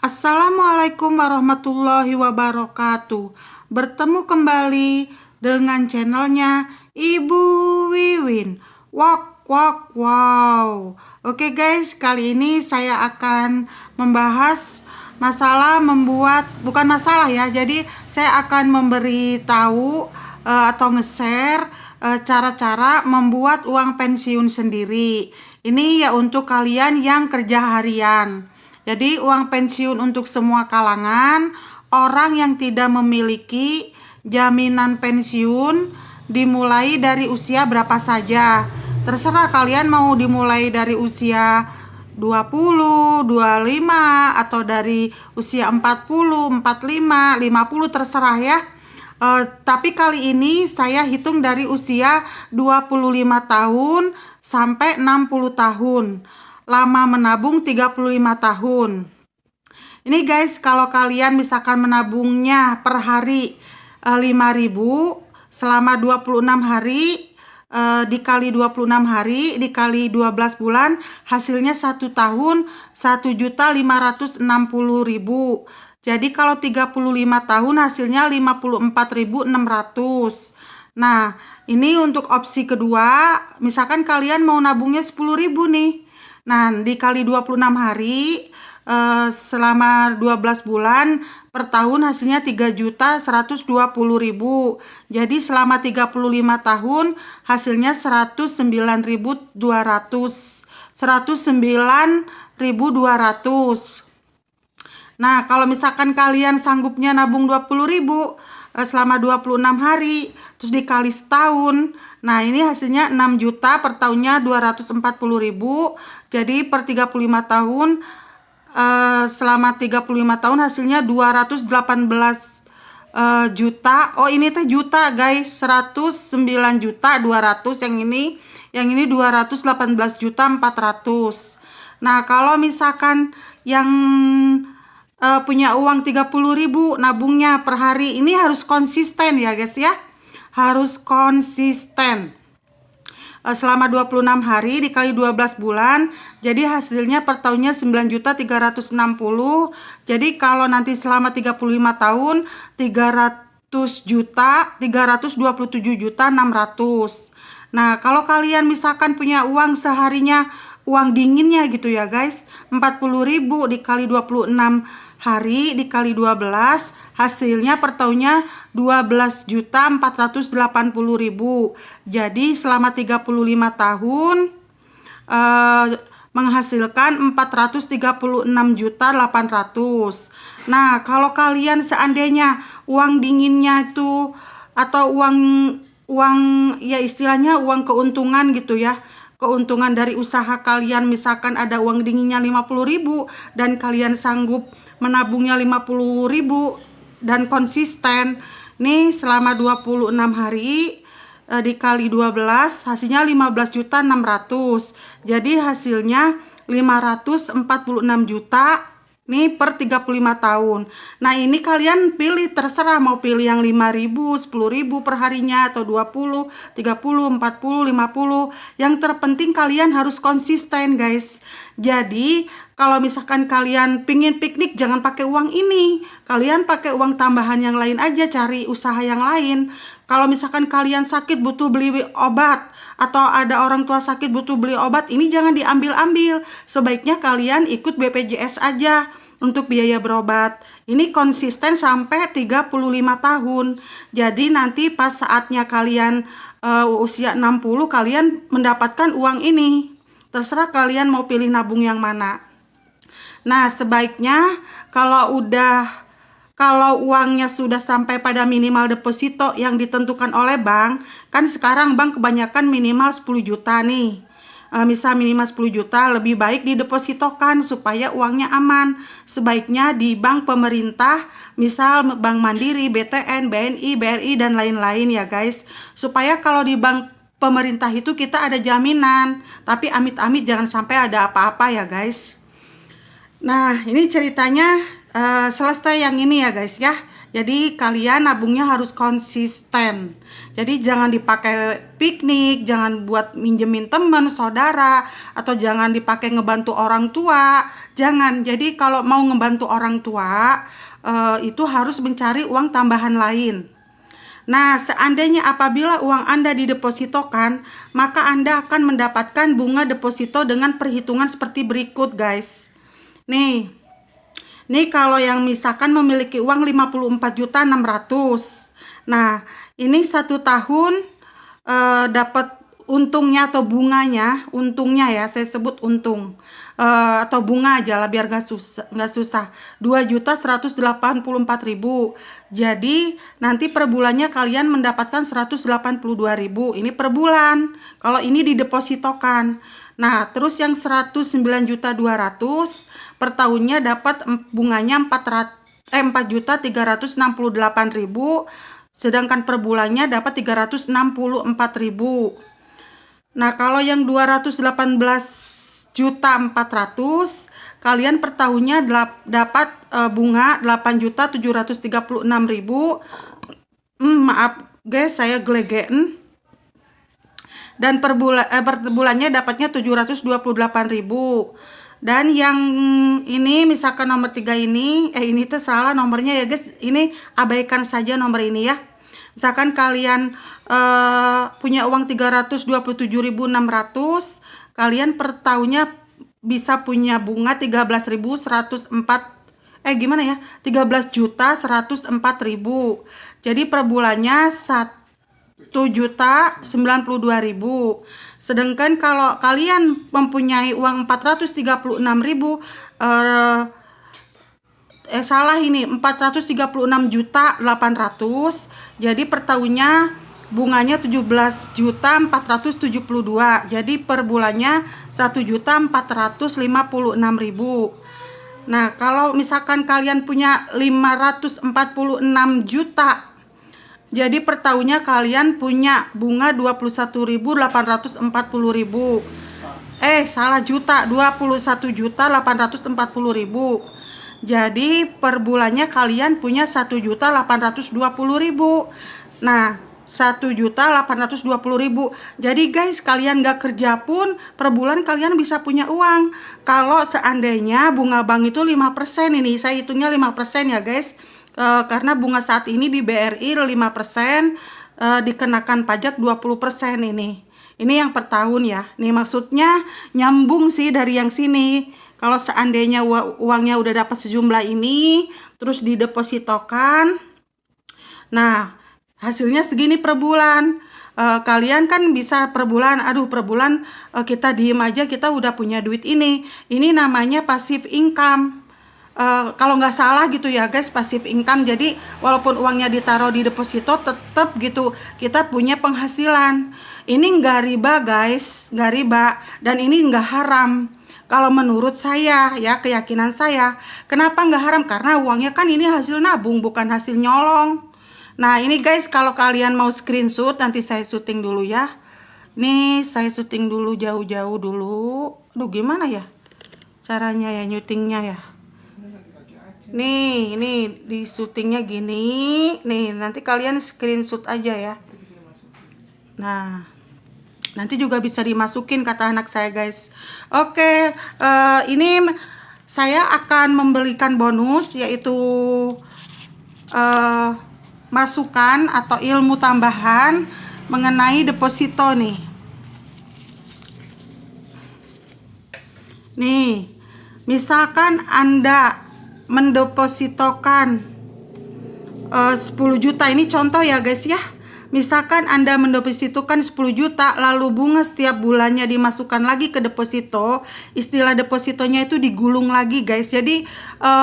Assalamualaikum warahmatullahi wabarakatuh. Bertemu kembali dengan channelnya Ibu Wiwin. Wak wak wow. Oke guys, kali ini saya akan membahas masalah bukan masalah ya. Jadi saya akan memberi tahu atau nge-share cara-cara membuat uang pensiun sendiri. Ini ya untuk kalian yang kerja harian. Jadi uang pensiun untuk semua kalangan, orang yang tidak memiliki jaminan pensiun dimulai dari usia berapa saja. Terserah kalian mau dimulai dari usia 20, 25 atau dari usia 40, 45, 50 terserah ya. Tapi kali ini saya hitung dari usia 25 tahun sampai 60 tahun. Lama menabung 35 tahun. Ini guys, kalau kalian misalkan menabungnya per hari 5.000 selama 26 hari dikali 26 hari dikali 12 bulan, hasilnya 1 tahun 1.560.000. Jadi kalau 35 tahun hasilnya 54.600. Nah, ini untuk opsi kedua, misalkan kalian mau nabungnya 10.000 nih. Nah, dikali 26 hari selama 12 bulan per tahun hasilnya 3.120.000. Jadi selama 35 tahun hasilnya 109.200. Nah, kalau misalkan kalian sanggupnya nabung 20.000 selama 26 hari terus dikali setahun, nah ini hasilnya 6 juta, per tahunnya 240.000. Jadi per 35 tahun selama 35 tahun hasilnya 218 juta. Oh, ini teh juta guys, 109 juta 200 yang ini 218 juta 400. Nah, kalau misalkan yang punya uang 30.000 nabungnya per hari, ini harus konsisten ya guys ya, harus konsisten selama 26 hari dikali 12 bulan, jadi hasilnya per tahunnya 9.360. Jadi kalau nanti selama 35 tahun 300 juta 327 juta 600. Nah, kalau kalian misalkan punya uang seharinya, uang dinginnya gitu ya guys, 40.000 dikali 26 hari dikali 12, hasilnya per tahunnya 12.480.000. Jadi selama 35 tahun menghasilkan 436.800. Nah, kalau kalian seandainya uang dinginnya itu atau uang ya istilahnya uang keuntungan gitu ya, keuntungan dari usaha kalian, misalkan ada uang dinginnya 50.000 dan kalian sanggup menabungnya 50.000 dan konsisten nih selama 26 hari dikali 12 hasilnya 15.600. Jadi hasilnya 546 juta nih per 35 tahun. Nah, ini kalian pilih, terserah mau pilih yang 5.000, 10.000 per harinya atau 20, 30, 40, 50. Yang terpenting kalian harus konsisten, guys. Jadi, kalau misalkan kalian pingin piknik, jangan pakai uang ini. Kalian pakai uang tambahan yang lain aja, cari usaha yang lain. Kalau misalkan kalian sakit butuh beli obat, atau ada orang tua sakit butuh beli obat, ini jangan diambil-ambil. Sebaiknya kalian ikut BPJS aja untuk biaya berobat. Ini konsisten sampai 35 tahun. Jadi nanti pas saatnya kalian usia 60, kalian mendapatkan uang ini. Terserah kalian mau pilih nabung yang mana. Nah, sebaiknya kalau uangnya sudah sampai pada minimal deposito yang ditentukan oleh bank, kan sekarang bank kebanyakan minimal 10 juta nih. Misal minimal 10 juta, lebih baik didepositokan supaya uangnya aman. Sebaiknya di bank pemerintah, misal Bank Mandiri, BTN, BNI, BRI, dan lain-lain ya guys. Supaya kalau di bank pemerintah itu kita ada jaminan, tapi amit-amit jangan sampai ada apa-apa ya guys. Nah, ini ceritanya selesai yang ini ya guys ya. Jadi kalian nabungnya harus konsisten. Jadi jangan dipakai piknik, jangan buat minjemin teman, saudara, atau jangan dipakai ngebantu orang tua. Jangan. Jadi kalau mau ngebantu orang tua, itu harus mencari uang tambahan lain. Nah, seandainya apabila uang Anda didepositokan, maka Anda akan mendapatkan bunga deposito dengan perhitungan seperti berikut, guys. Nih kalau yang misalkan memiliki uang 54.600.000. Nah, ini 1 tahun dapat untungnya atau bunganya, untungnya ya, saya sebut untung. Atau bunga aja lah biar nggak susah. 2.184.000. Jadi nanti per bulannya kalian mendapatkan 182.000. Ini per bulan. Kalau ini didepositokan. Nah, terus yang 109.200.000 per tahunnya dapat bunganya 4.368.000, sedangkan per bulannya dapat 364.000. Nah, kalau yang 218.400.000 kalian per tahunnya dapat bunga 8.736.000. Maaf guys, saya gelegen. Dan per bulannya dapatnya 728.000. Dan yang ini misalkan nomor 3 ini tuh salah nomornya ya guys, ini abaikan saja nomor ini ya. Misalkan kalian punya uang 327.600, kalian per tahunnya bisa punya bunga 13.104 gimana ya, 13.104.000. Jadi per bulannya 1.092.000. Sedangkan kalau kalian mempunyai uang 436.000, salah ini 436.800.000. Jadi per tahunnya bunganya 17.472.000. Jadi per bulannya 1.456.000. Nah, kalau misalkan kalian punya 546 juta, jadi per tahunnya kalian punya bunga 21.840.000. Salah juta, 21.840.000. Jadi per bulannya kalian punya 1.820.000. Nah, 1.820.000. Jadi guys, kalian gak kerja pun per bulan kalian bisa punya uang. Kalau seandainya bunga bank itu 5%, ini saya hitungnya 5% ya guys. Karena bunga saat ini di BRI 5%, dikenakan pajak 20% ini. Ini yang per tahun ya. Nih maksudnya nyambung sih dari yang sini. Kalau seandainya uangnya udah dapat sejumlah ini, terus didepositokan, nah hasilnya segini per bulan. Kalian kan bisa per bulan, per bulan kita diem aja kita udah punya duit ini. Ini namanya passive income. Kalau nggak salah gitu ya guys, passive income. Jadi walaupun uangnya ditaruh di deposito, tetap gitu kita punya penghasilan. Ini nggak riba guys, nggak riba, dan ini nggak haram. Kalau menurut saya ya, keyakinan saya. Kenapa nggak haram? Karena uangnya kan ini hasil nabung, bukan hasil nyolong. Nah ini guys, kalau kalian mau screenshot, nanti saya syuting dulu ya. Nih saya syuting dulu jauh-jauh dulu. Aduh gimana ya caranya ya nyutingnya ya. Nih, ini di syutingnya gini. Nih, nanti kalian screenshot aja ya. Nah, nanti juga bisa dimasukin kata anak saya guys. Oke, ini saya akan memberikan bonus yaitu masukan atau ilmu tambahan mengenai deposito nih. Nih, misalkan Anda mendepositokan 10 juta, ini contoh ya guys ya. Misalkan Anda mendepositokan 10 juta, lalu bunga setiap bulannya dimasukkan lagi ke deposito. Istilah depositonya itu digulung lagi guys. Jadi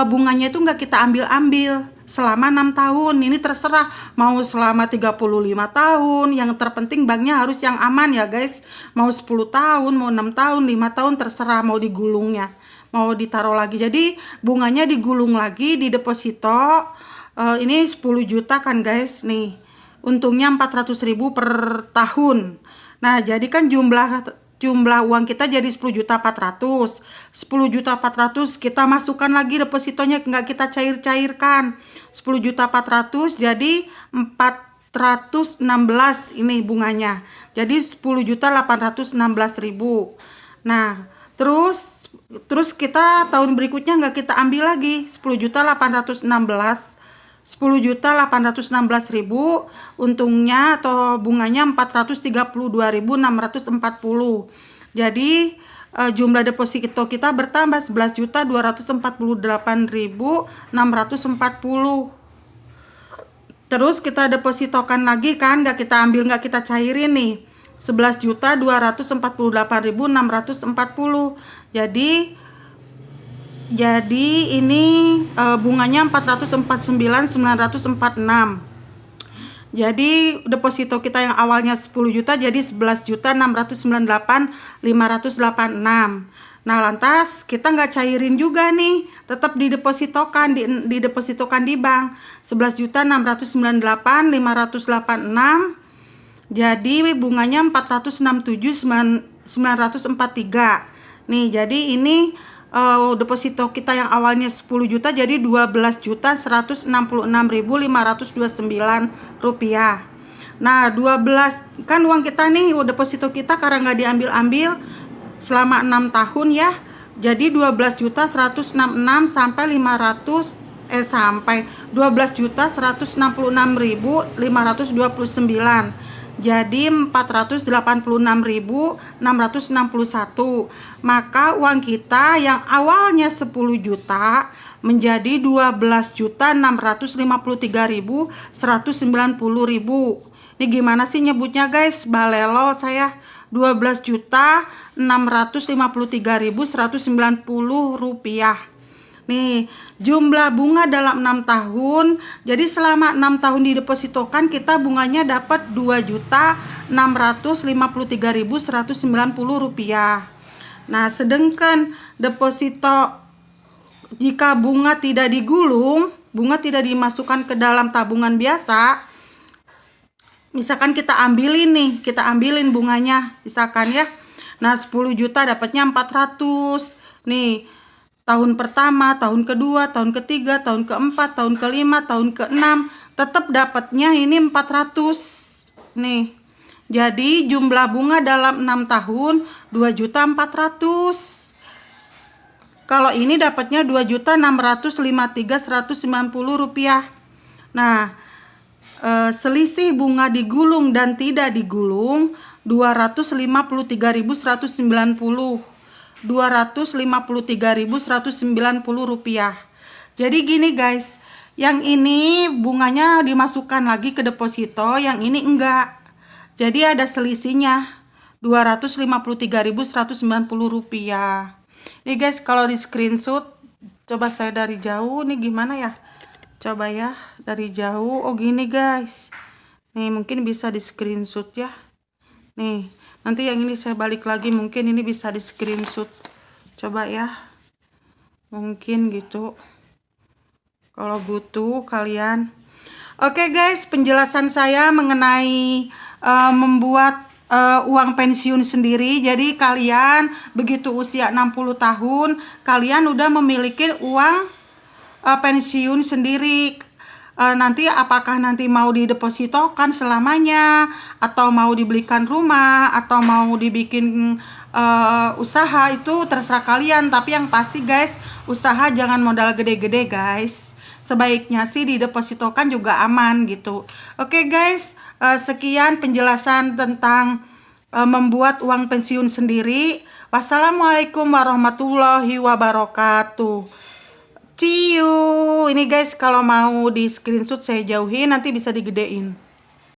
bunganya itu nggak kita ambil-ambil selama 6 tahun. Ini terserah mau selama 35 tahun. Yang terpenting banknya harus yang aman ya guys. Mau 10 tahun, mau 6 tahun, 5 tahun, terserah mau digulungnya, mau ditaruh lagi. Jadi bunganya digulung lagi di deposito. Ini 10 juta kan guys. Nih untungnya 400.000 per tahun. Nah jadi kan jumlah jumlah uang kita jadi 10.400.000. 10.400.000 kita masukkan lagi depositonya, nggak kita cairkan. 10.400.000 jadi 416 ini bunganya. Jadi 10.816.000. Nah, terus kita tahun berikutnya nggak kita ambil lagi 10.816.000. 10.816.000 untungnya atau bunganya 432.640. Jadi jumlah deposito kita bertambah 11.248.640. Terus kita depositokan lagi kan, nggak kita ambil, nggak kita cairin nih, 11.248.640. Jadi ini bunganya 449.946. Jadi deposito kita yang awalnya 10 juta jadi 11.698.586. Nah, lantas kita nggak cairin juga nih, tetap didepositokan didepositokan di bank 11.698.586. Jadi bunganya 467.943. Nih, jadi ini deposito kita yang awalnya 10 juta jadi 12.166.529 rupiah. Nah, 12 kan uang kita nih, deposito kita karena nggak diambil-ambil selama 6 tahun ya. Jadi 12.166 sampai 12.166.529. Jadi 486.661. Maka uang kita yang awalnya 10 juta menjadi 12.653.190.000. Ini gimana sih nyebutnya guys? Balelo saya. 12.653.190 rupiah. Nih, jumlah bunga dalam 6 tahun. Jadi selama 6 tahun didepositokan kita bunganya dapat 2.653.190 rupiah. Nah, sedangkan deposito jika bunga tidak digulung, bunga tidak dimasukkan ke dalam tabungan biasa, misalkan kita ambilin bunganya, misalkan ya. Nah, 10 juta dapatnya 400. Nih, tahun pertama, tahun kedua, tahun ketiga, tahun keempat, tahun kelima, tahun keenam, tetap dapatnya ini 400. Nih, jadi jumlah bunga dalam 6 tahun 2.400.000. Kalau ini dapatnya 2.653.190 rupiah. Nah, selisih bunga digulung dan tidak digulung 253.190. 253.190 rupiah. Jadi gini guys, yang ini bunganya dimasukkan lagi ke deposito, yang ini enggak. Jadi ada selisihnya 253.190 rupiah. Nih guys, kalau di screenshot, coba saya dari jauh nih gimana ya? Coba ya dari jauh. Oh gini guys. Nih mungkin bisa di screenshot ya. Nih, nanti yang ini saya balik lagi, mungkin ini bisa di screenshot. Coba ya. Mungkin gitu. Kalau butuh kalian. Oke guys, penjelasan saya mengenai membuat uang pensiun sendiri. Jadi kalian begitu usia 60 tahun, kalian udah memiliki uang pensiun sendiri. Nanti apakah nanti mau didepositokan selamanya, atau mau dibelikan rumah, atau mau dibikin usaha, itu terserah kalian. Tapi yang pasti guys, usaha jangan modal gede-gede guys. Sebaiknya sih didepositokan juga aman gitu. Oke guys, sekian penjelasan tentang membuat uang pensiun sendiri. Wassalamualaikum warahmatullahi wabarakatuh. See you. Ini guys, kalau mau di screenshot saya jauhin, nanti bisa digedein.